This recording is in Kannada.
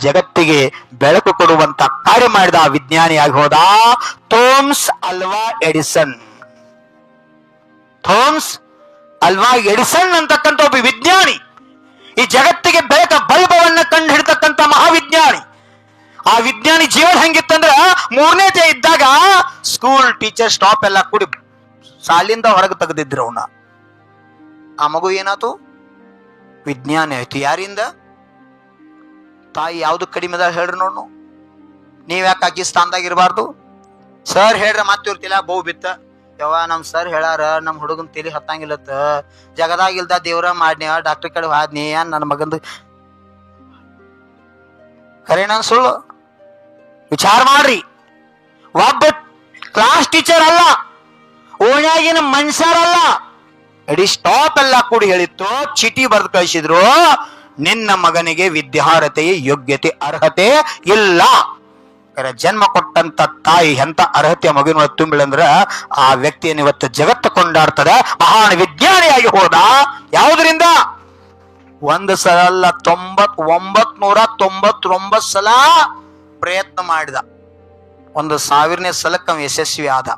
ಜಗತ್ತಿಗೆ ಬೆಳಕು ಕೊಡುವಂತ ಕಾರ್ಯ ಮಾಡಿದ ವಿಜ್ಞಾನಿಯಾಗಿ ಹೋದ ಥಾಮಸ್ ಅಲ್ವಾ ಎಡಿಸನ್. ಥಾಮಸ್ ಅಲ್ವಾ ಎಡಿಸನ್ ಅಂತಕ್ಕಂಥ ಒಬ್ಬ ವಿಜ್ಞಾನಿ, ಈ ಜಗತ್ತಿಗೆ ಬೆಳಕ ಬಲ್ಬವನ್ನ ಕಂಡು ಹಿಡ್ತಕ್ಕಂಥ ಮಹಾವಿಜ್ಞಾನಿ. ಆ ವಿಜ್ಞಾನಿ ಜೀವನ ಹೆಂಗಿತ್ತಂದ್ರ 3ನೇ ಇದ್ದಾಗ ಸ್ಕೂಲ್ ಟೀಚರ್ ಸ್ಟಾಪ್ ಎಲ್ಲ ಕೂಡಿ ಸಾಲಿಂದ ಹೊರಗೆ ತೆಗೆದಿದ್ರು ಅವನ. ಆ ಮಗು ಏನಾತು? ವಿಜ್ಞಾನಿ ಆಯ್ತು. ಯಾರಿಂದ? ತಾಯಿ ಯಾವ್ದು ಕಡಿಮೆ ಅದ ಹೇಳ್ರಿ ನೋಡು. ನೀವ್ ಯಾಕೆ ಆಕಿ ಸ್ಥಾನದಾಗ ಇರಬಾರ್ದು? ಸರ್ ಹೇಳ್ರಿ ಮಾತಿರ್ತಿಲ್ಲ ಬಹು ಬಿತ್ತ ಯವ್ವ ನಮ್ ಸರ್ ಹೇಳಾರ ನಮ್ ಹುಡುಗನ್ ತಲಿ ಹತ್ತಂಗಿಲ್ಲತ್ತ, ಜಗದಾಗಿಲ್ದ ದೇವ್ರ ಮಾಡ್ನಿ, ಡಾಕ್ಟರ್ ಕಡೆ ಹಾದ್ನಿ, ನನ್ನ ಮಗಂದು ಕರೆನ ಸುಳ್ಳು? ವಿಚಾರ ಮಾಡ್ರಿ. ಒಬ್ಬ ಕ್ಲಾಸ್ ಟೀಚರ್ ಅಲ್ಲ, ಓಣ್ಯಾಗಿನ ಮನುಷ್ಯರಲ್ಲ, ಇಡೀ ಸ್ಟಾಪ್ ಎಲ್ಲ ಕೂಡಿ ಹೇಳಿತ್ತು, ಚೀಟಿ ಬರೆದು ಕಳಿಸಿದ್ರು, ನಿನ್ನ ಮಗನಿಗೆ ವಿದ್ಯಾರ್ಹತೆಯ ಯೋಗ್ಯತೆ ಅರ್ಹತೆ ಇಲ್ಲ. ಜನ್ಮ ಕೊಟ್ಟಂತ ತಾಯಿ ಎಂತ ಅರ್ಹತೆಯ ಮಗುವಿನ ತುಂಬಿಳಂದ್ರ ಆ ವ್ಯಕ್ತಿಯನ್ನು ಇವತ್ತು ಜಗತ್ತು ಕೊಂಡಾಡ್ತದ. ಮಹಾನ್ ವಿಜ್ಞಾನಿಯಾಗಿ ಹೋದ. ಯಾವುದರಿಂದ? 1 ಸಲ ಅಲ್ಲ, 999 ಸಲ ಪ್ರಯತ್ನ ಮಾಡಿದ. 1000ನೇ ಸಲಕ್ಕೆ ಯಶಸ್ವಿ ಆದ.